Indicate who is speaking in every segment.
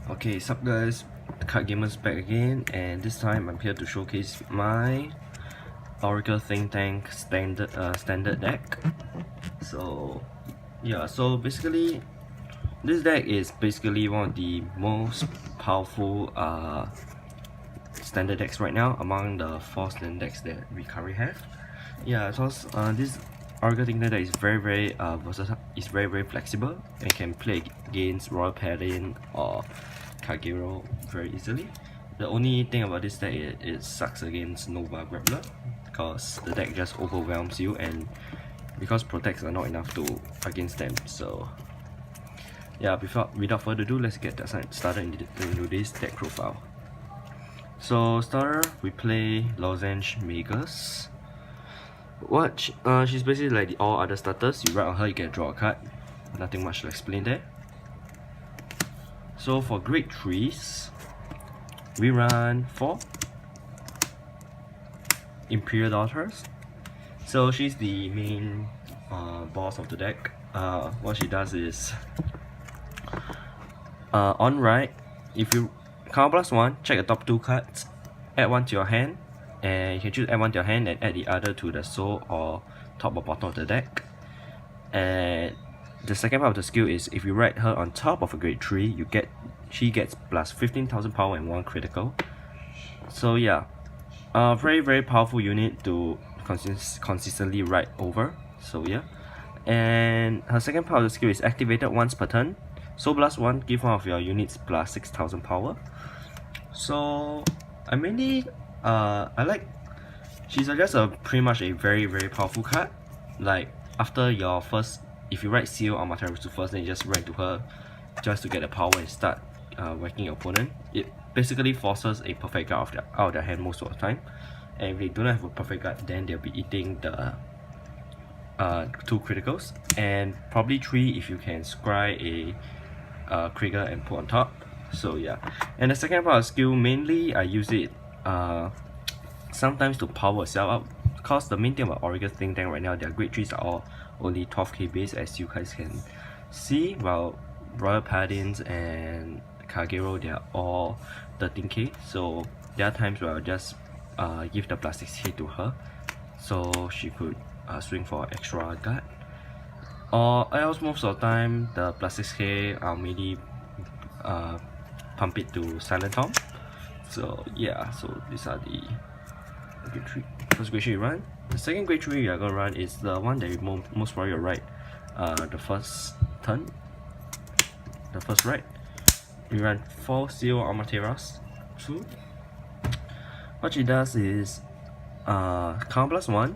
Speaker 1: Okay, sup guys, Card Gamers back again, and this time I'm here to showcase my Oracle Think Tank standard deck. So yeah, so basically this deck is basically one of the most powerful standard decks right now among the 4 standard decks that we currently have. Yeah, so this Oracle Think Tank deck is very versatile, it's very flexible and can play against Royal Paladin or Kagero very easily. The only thing about this deck is it sucks against Nova Grappler because the deck just overwhelms you, and because protects are not enough against them. So yeah, without further ado, let's get started into this deck profile. So starter, we play Lozenge Magus. She's basically like all other starters. You write on her, you can draw a card. Nothing much to explain there. So for grade 3s, we run 4 Imperial Daughters. So she's the main boss of the deck. What she does is, on right, if you count +1, check the top 2 cards, add 1 to your hand, and you can choose add 1 to your hand and add the other to the soul or top or bottom of the deck. And the second part of the skill is if you write her on top of a grade 3, she gets plus 15,000 power and 1 critical. So yeah, a very powerful unit to consistently write over. So yeah, and her second part of the skill is activated once per turn. So +1, give one of your units plus 6,000 power. So I mainly she's just pretty much a very powerful card. Like after your first, if you write Seal or Amaterasu first, then you just write to her just to get the power and start whacking your opponent. It basically forces a perfect guard out of their hand most of the time, and if they don't have a perfect guard, then they'll be eating the 2 criticals, and probably 3 if you can scry a Krieger and put on top. So yeah, and the second part of skill, mainly I use it sometimes to power itself up, because the main thing about Oracle Think Tank right now, their grade 3s are all only 12k base, as you guys can see, while Royal Paladins and Kagero, they are all 13k. So there are times where I'll just give the plus 6k to her so she could swing for extra guard, or else most of the time the plus 6k I'll maybe pump it to Silent Tom. So yeah, so these are the grade 3. First grade 3 you run. The second grade 3 you're gonna run is the one that you most probably will write the first turn. The first write, you run 4 Seal Amaterasu. What she does is count +1.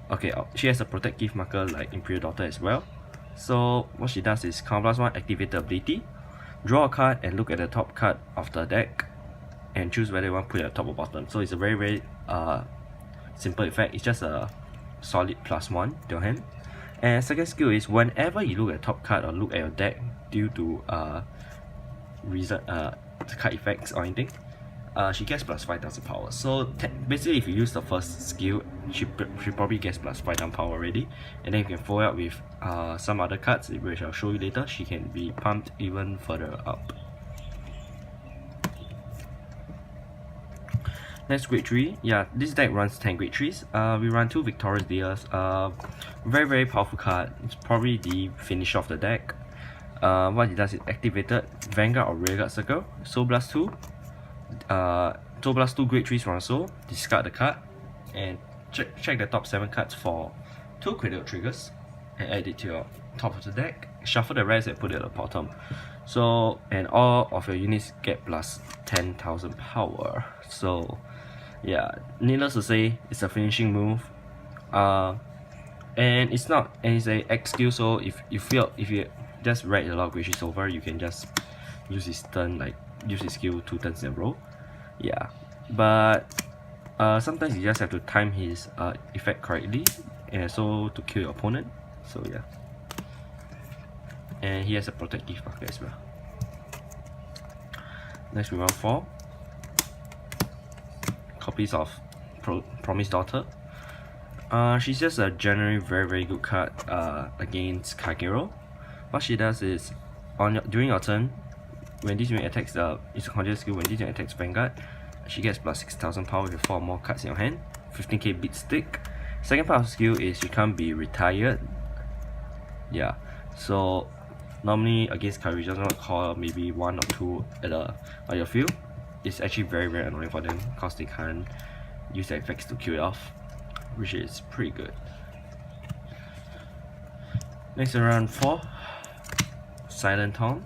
Speaker 1: Okay, she has a protective marker like Imperial Daughter as well. So what she does is count +1, activate the ability, draw a card and look at the top card of the deck and choose whether you want to put it at top or bottom. So it's a very simple effect. It's just a solid +1 to your hand. And second skill is whenever you look at top card or look at your deck due to card effects or anything, she gets plus 5,000 power. So basically, if you use the first skill, she probably gets plus 5,000 power already, and then you can follow up with some other cards which I'll show you later. She can be pumped even further up. Next, grade 3. Yeah, this deck runs 10 grade 3s. We run 2 Victorious Deers. Very powerful card. It's probably the finish of the deck. What it does is activated Vanguard or Rearguard Circle. Soul Blast 2. Soul Blast 2 grade 3s from Soul. Discard the card and check the top 7 cards for 2 critical triggers and add it to your top of the deck. Shuffle the rest and put it at the bottom. So, and all of your units get plus 10,000 power. So yeah, needless to say, it's a finishing move. And it's a X skill, so if you just write a lot of grade 3s over, you can just use his turn, like use his skill 2 turns in a row. Yeah, but sometimes you just have to time his effect correctly, and so to kill your opponent. So yeah, and he has a protective marker as well. Next, we run 4 copies of Promised Daughter. She's just a generally very good card against Kagero. What she does is, during your turn, when this unit attacks it's a conjure skill. When this unit attacks Vanguard, she gets plus 6,000 power with 4 more cards in your hand. 15k beat stick. Second part of the skill is you can't be retired. Yeah, so normally against Kari, you just want to call maybe 1 or 2 at your field. It's actually very annoying for them because they can't use the effects to kill it off, which is pretty good. Next, around 4, Silent Tom.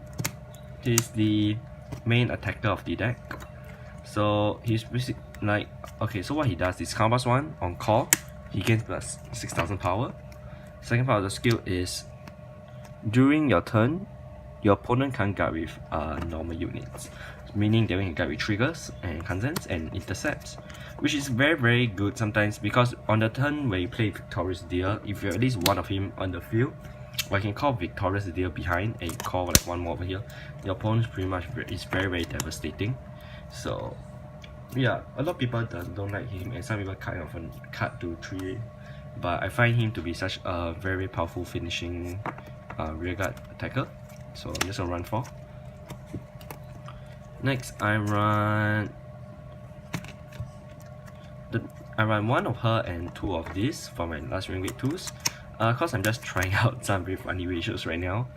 Speaker 1: He's the main attacker of the deck. So he's basically like, okay, so what he does is Counter Blast 1 on call, he gains plus 6,000 power. Second part of the skill is during your turn, your opponent can't guard with normal units, meaning they can guard with triggers and contents and intercepts, which is very good sometimes, because on the turn where you play Victorious Deer, if you're at least one of him on the field, or you can call Victorious Deer behind and you call like one more over here, your opponent pretty much is very devastating. So yeah, a lot of people don't like him, and some people kind of cut to 3, but I find him to be such a very powerful finishing rearguard attacker. So I'm just gonna run 4. Next, I run 1 of her and 2 of these for my last ring grade 2s. Cause I'm just trying out some very funny ratios right now.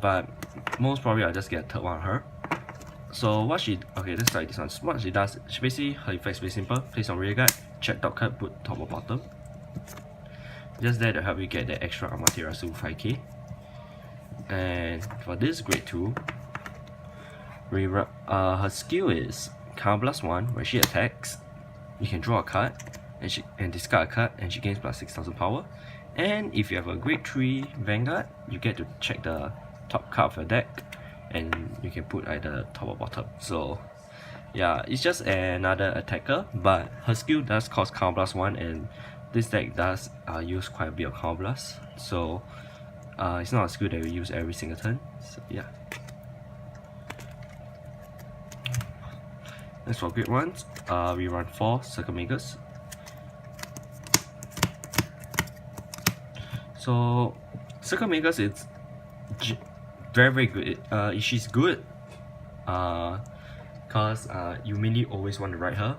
Speaker 1: But most probably I'll just get a 3rd one of her. So what she, okay, let's start this one. What she does, she basically, her effects very simple. Place on rearguard, check top card, put top or bottom. Just there to help you get the extra Amaterasu 5k. And for this grade 2, her skill is Counter Blast 1. When she attacks, you can draw a card and discard a card, and she gains plus 6,000 power. And if you have a grade 3 Vanguard, you get to check the top card of your deck, and you can put either top or bottom. So yeah, it's just another attacker, but her skill does cost Counter Blast 1, and this deck does use quite a bit of Counter Blast. So it's not a skill that we use every single turn. So yeah. Next, for grade 1s, we run 4 Circle Makers. So Circle Makers, it's very good. She's good because you mainly always want to ride her.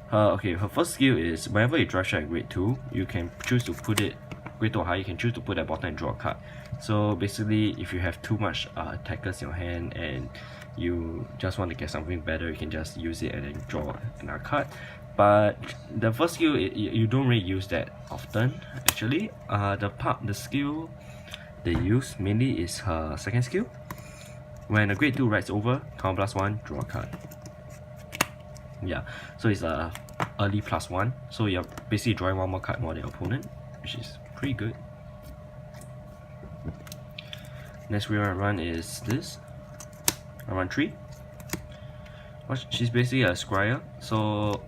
Speaker 1: Her first skill is whenever you drive shot at grade 2, you can choose to put it grade 2 or higher, you can choose to put that bottom and draw a card. So basically, if you have too much attackers in your hand and you just want to get something better, you can just use it and then draw another card. But the first skill, you don't really use that often actually. The skill they use mainly is her second skill. When a grade 2 rides over, Counter Blast 1, draw a card. Yeah, so it's a early +1, so you're basically drawing 1 more card more than your opponent, which is pretty good. Next we run is this. I run 3. She's basically a scryer, so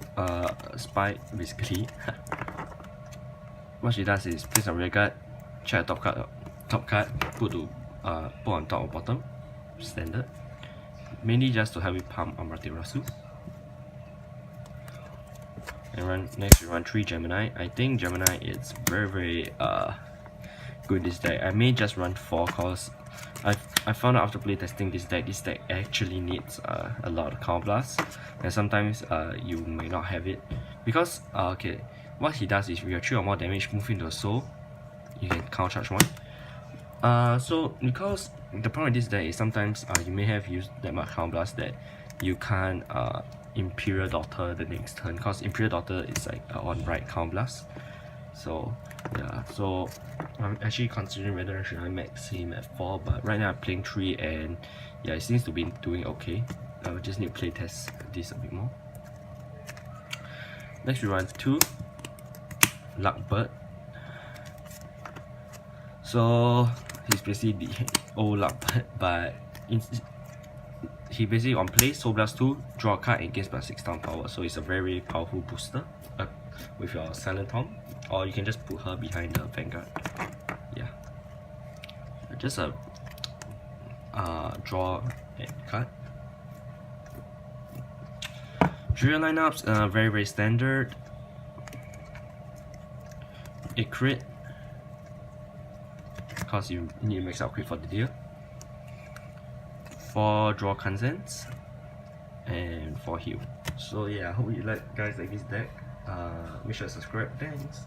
Speaker 1: spy basically. What she does is place a rearguard, check a top card, put on top or bottom, standard. Mainly just to help you pump Amaterasu. And next we run 3 Gemini. I think Gemini is very good this deck. I may just run 4 cause I found out after playtesting this deck actually needs a lot of Counter Blast, and sometimes you may not have it because okay, what he does is if you have 3 or more damage, move into a soul, you can counter charge 1. So because the problem with this deck is sometimes you may have used that much Counter Blast that you can't Imperial Daughter the next turn, because Imperial Daughter is like on right Counter Blast. So yeah, so I'm actually considering whether should I max him at 4, but right now I'm playing 3 and yeah, it seems to be doing okay. I will just need to playtest this a bit more. Next we run 2 Luckbird. So he's basically the old Luckbird, but he basically on play Soul Blast 2, draw a card and gains plus 6,000 power. So it's a very powerful booster with your Silent Tom, or you can just put her behind the Vanguard. Yeah, just a draw a card. Drill lineups, very standard. A crit, because you need to max out crit for the deal. 4 draw consents, and 4 heal. So yeah, I hope you guys like this deck. Make sure to subscribe. Thanks.